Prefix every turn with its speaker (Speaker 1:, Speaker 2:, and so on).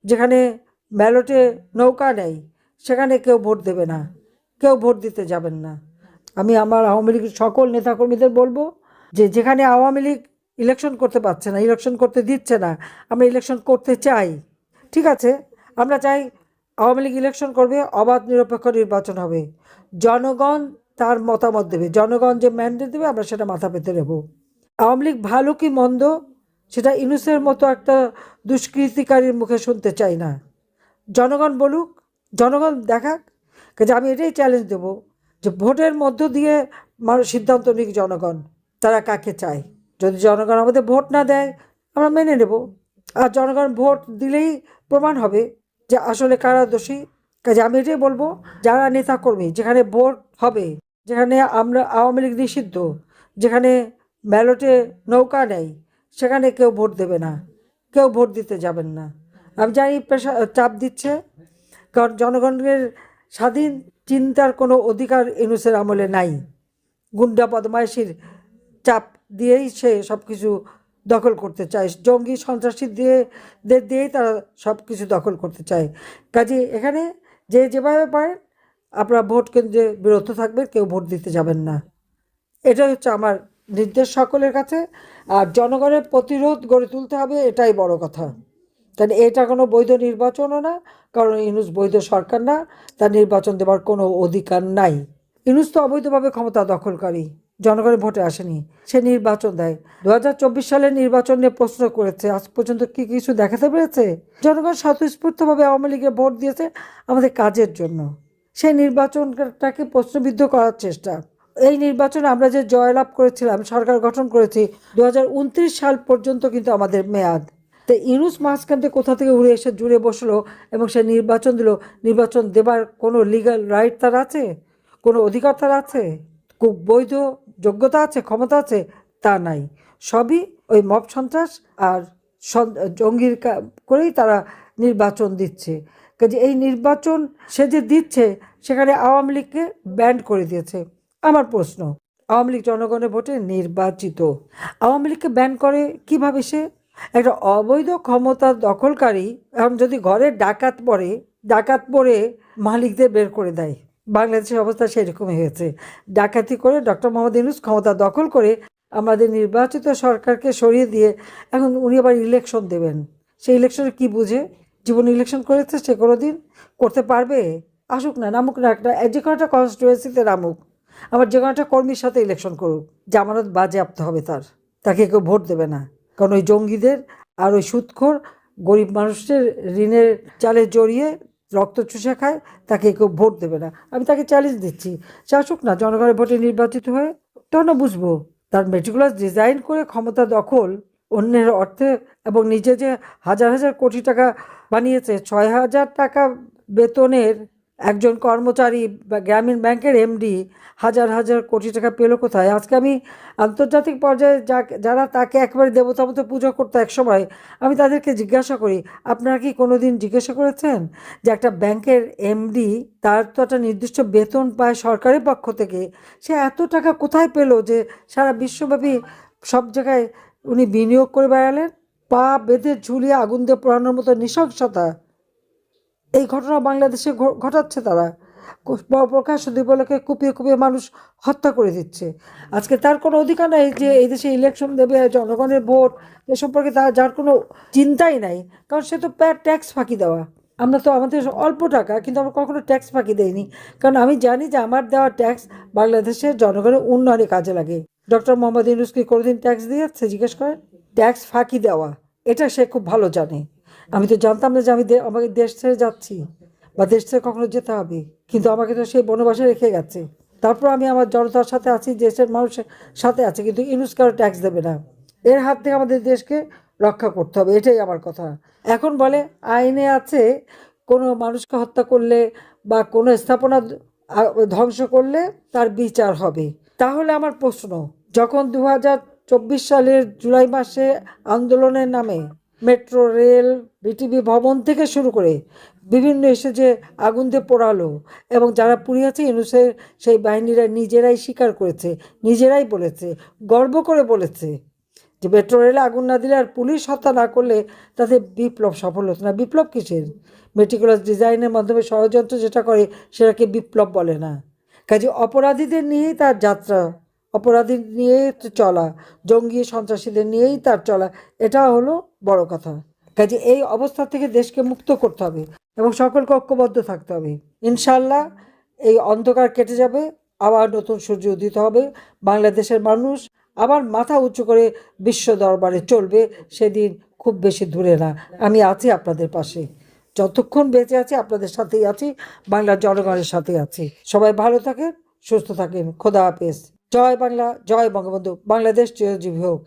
Speaker 1: যেখানে ব্যালটে নৌকা নেই সেখানে কেউ ভোট দেবে না, কেউ ভোট দিতে যাবেন না। আমি আমার আওয়ামী লীগের সকল নেতাকর্মীদের বলবো যে যেখানে আওয়ামী লীগ ইলেকশন করতে পারছে না, ইলেকশন করতে দিচ্ছে না, আমরা ইলেকশন করতে চাই। ঠিক আছে, আমরা চাই আওয়ামী লীগ ইলেকশন করবে, অবাধ নিরপেক্ষ নির্বাচন হবে, জনগণ তার মতামত দেবে, জনগণ যে ম্যান্ডেট দেবে আমরা সেটা মাথা পেতে নেব। আওয়ামী লীগ ভালো কি মন্দ সেটা ইউনূসের মতো একটা দুষ্কৃতিকারীর মুখে শুনতে চাই না। জনগণ বলুক, জনগণ দেখাক। কাজে আমি এটাই চ্যালেঞ্জ দেবো যে ভোটের মধ্য দিয়ে মানুষ সিদ্ধান্ত নিক জনগণ তারা কাকে চায়। যদি জনগণ আমাদের ভোট না দেয় আমরা মেনে নেব, আর জনগণ ভোট দিলেই প্রমাণ হবে যে আসলে কারা দোষী। কাজে আমি এটাই বলবো, যারা নেতাকর্মী যেখানে ভোট হবে, যেখানে আমরা আওয়ামী লীগ নিষিদ্ধ, যেখানে ব্যালটে নৌকা নেই সেখানে কেউ ভোট দেবে না, কেউ ভোট দিতে যাবেন না। আমি জানি চাপ দিচ্ছে, কারণ জনগণের স্বাধীন চিন্তার কোনো অধিকার ইউনূসের আমলে নাই। গুন্ডা বদমাইশির চাপ দিয়েই সে সব কিছু দখল করতে চায়, জঙ্গি সন্ত্রাসী দিয়েই তারা সব কিছু দখল করতে চায়। কাজে এখানে যে যেভাবে পারেন আপনারা ভোট কেন্দ্রে বিরত থাকবেন, কেউ ভোট দিতে যাবেন না। এটাই হচ্ছে আমার নির্দেশ সকলের কাছে। আর জনগণের প্রতিরোধ গড়ে তুলতে হবে, এটাই বড় কথা। কারণ এটা কোনো বৈধ নির্বাচনও না, কারণ ইউনূস বৈধ সরকার না, তার নির্বাচন দেওয়ার কোনো অধিকার নাই। ইউনূস তো অবৈধভাবে ক্ষমতা দখলকারী, জনগণের ভোটে আসেনি, সে নির্বাচন দেয়। 2024 সালের নির্বাচন নিয়ে প্রশ্ন করেছে, আজ পর্যন্ত কি কিছু দেখাতে পেরেছে? জনগণ স্বতঃস্ফূর্তভাবে আওয়ামী লীগে ভোট দিয়েছে আমাদের কাজের জন্য, সেই নির্বাচনটাকে প্রশ্নবিদ্ধ করার চেষ্টা। এই নির্বাচনে আমরা যে জয়লাভ করেছিলাম, সরকার গঠন করেছি, 2029 সাল পর্যন্ত কিন্তু আমাদের মেয়াদ। তো ইউনূস মাঝখান থেকে কোথা থেকে উড়ে এসে জুড়ে বসলো এবং সে নির্বাচন দিল। নির্বাচন দেবার কোনো লিগ্যাল রাইট তার আছে? কোনো অধিকার তার আছে? খুব বৈধ যোগ্যতা আছে, ক্ষমতা আছে? তা নাই। সবই ওই মব সন্ত্রাস আর জঙ্গির করেই তারা নির্বাচন দিচ্ছে। কাজে এই নির্বাচন সে যে দিচ্ছে সেখানে আওয়ামী লীগকে ব্যান্ড করে দিয়েছে। আমার প্রশ্ন, আওয়ামী লীগ জনগণের ভোটে নির্বাচিত, আওয়ামী লীগকে ব্যান করে কিভাবে? সে একটা অবৈধ ক্ষমতা দখলকারী। এখন যদি ঘরে ডাকাত পড়ে মালিকদের বের করে দেয়, বাংলাদেশের অবস্থা সেরকমই হয়েছে। ডাকাতি করে ডক্টর মোহাম্মদ ইউনূস ক্ষমতা দখল করে আমাদের নির্বাচিত সরকারকে সরিয়ে দিয়ে এখন উনি আবার ইলেকশন দেবেন। সেই ইলেকশনে কি বুঝে? জীবন ইলেকশন করেছে সে কোনো দিন? করতে পারবে? আসুক না, নামুক না, যে কোনো একটা কনস্টিটুয়েন্সিতে নামুক, আবার যে কোনো একটা কর্মীর সাথে ইলেকশন করুক, জামানত বাজেয়াপ্ত হবে তার, তাকে কেউ ভোট দেবে না। কারণ ওই জঙ্গিদের আর ওই সুদখোর গরিব মানুষের ঋণের চালে জড়িয়ে রক্ত চুষে খায়, তাকে কেউ ভোট দেবে না। আমি তাকে চ্যালেঞ্জ দিচ্ছি, সে আসুক না, জনগণের ভোটে নির্বাচিত হয়ে, তখন না বুঝবো। তার মেটিকুলাস ডিজাইন করে ক্ষমতা দখল, অন্যের অর্থে, এবং নিজে যে হাজার হাজার কোটি টাকা বানিয়েছে, 6,000 টাকা বেতনের একজন কর্মচারী বা গ্রামীণ ব্যাংকের এমডি হাজার হাজার কোটি টাকা পেল কোথায়? আজকে আমি আন্তর্জাতিক পর্যায়ে যারা তাকে একেবারে দেবতা মতো পুজো করতো একসময়, আমি তাদেরকে জিজ্ঞাসা করি, আপনারা কি কোনো দিন জিজ্ঞাসা করেছেন যে একটা ব্যাংকের এমডি, তার তো একটা নির্দিষ্ট বেতন পায় সরকারের পক্ষ থেকে, সে এত টাকা কোথায় পেল যে সারা বিশ্বব্যাপী সব জায়গায় উনি বিনিয়োগ করে বেড়ালেন? পা বেঁধে ঝুলিয়ে আগুন দিয়ে পোড়ানোর মতো নৃশংসতা এই ঘটনা বাংলাদেশে ঘটাচ্ছে তারা। প্রকাশ দিবলকে কুপিয়ে কুপিয়ে মানুষ হত্যা করে দিচ্ছে। আজকে তার কোনো অধিকার নাই যে এই দেশে ইলেকশন দেবে, জনগণের ভোট এ সম্পর্কে তার যার কোনো চিন্তাই নাই, কারণ সে তো ট্যাক্স ফাঁকি দেওয়া। আমরা তো আমাদের অল্প টাকা, কিন্তু আমরা কখনো ট্যাক্স ফাঁকি দেইনি, কারণ আমি জানি যে আমার দেওয়া ট্যাক্স বাংলাদেশের জনগণের উন্নয়নে কাজে লাগে। ডক্টর মোহাম্মদ ইউনূস কি কোনোদিন ট্যাক্স দিয়েছে? জিজ্ঞেস করেন। ট্যাক্স ফাঁকি দেওয়া এটা সে খুব ভালো জানে। আমি তো জানতাম না যে আমি আমাকে দেশ ছেড়ে যাচ্ছি বা দেশ ছেড়ে কখনো যেতে হবে, কিন্তু আমাকে তো সেই বনবাসে রেখে গেছে। তারপর আমি আমার জনতার সাথে আছি, দেশের মানুষের সাথে আছি, কিন্তু ইউনূস কারো ট্যাক্স দেবে না। এর হাত থেকে আমাদের দেশকে রক্ষা করতে হবে, এটাই আমার কথা। এখন বলে আইনে আছে, কোনো মানুষকে হত্যা করলে বা কোনো স্থাপনা ধ্বংস করলে তার বিচার হবে। তাহলে আমার প্রশ্ন, যখন 2024 সালের জুলাই মাসে আন্দোলনের নামে মেট্রো রেল, বিটিভি ভবন থেকে শুরু করে বিভিন্ন এসে যে আগুন দিয়ে পোড়ালো, এবং যারা পুড়িয়েছে ইউনূসের সেই বাহিনীরা নিজেরাই স্বীকার করেছে, নিজেরাই বলেছে, গর্ব করে বলেছে যে মেট্রো রেলে আগুন না দিলে আর পুলিশ হত্যা না করলে তাতে বিপ্লব সফল হতো না। বিপ্লব কিসের? মেটিকুলাস ডিজাইনের মাধ্যমে ষড়যন্ত্র যেটা করে সেটাকে বিপ্লব বলে না। কাজে অপরাধীদের নিয়েই তার যাত্রা, অপরাধী নিয়েই চলা, জঙ্গি সন্ত্রাসীদের নিয়েই তার চলা, এটা হলো বড় কথা। কাজে এই অবস্থা থেকে দেশকে মুক্ত করতে হবে এবং সকলকে ঐক্যবদ্ধ থাকতে হবে। ইনশাল্লাহ এই অন্ধকার কেটে যাবে, আবার নতুন সূর্য উদিত হবে, বাংলাদেশের মানুষ আবার মাথা উঁচু করে বিশ্ব দরবারে চলবে, সেদিন খুব বেশি দূরে না। আমি আছি আপনাদের পাশে, যতক্ষণ বেঁচে আছি আপনাদের সাথেই আছি, বাংলার জনগণের সাথে আছি। সবাই ভালো থাকেন, সুস্থ থাকেন। খোদা হাফেজ। জয় বাংলা, জয় বঙ্গবন্ধু, বাংলাদেশ চিরজীবী হোক।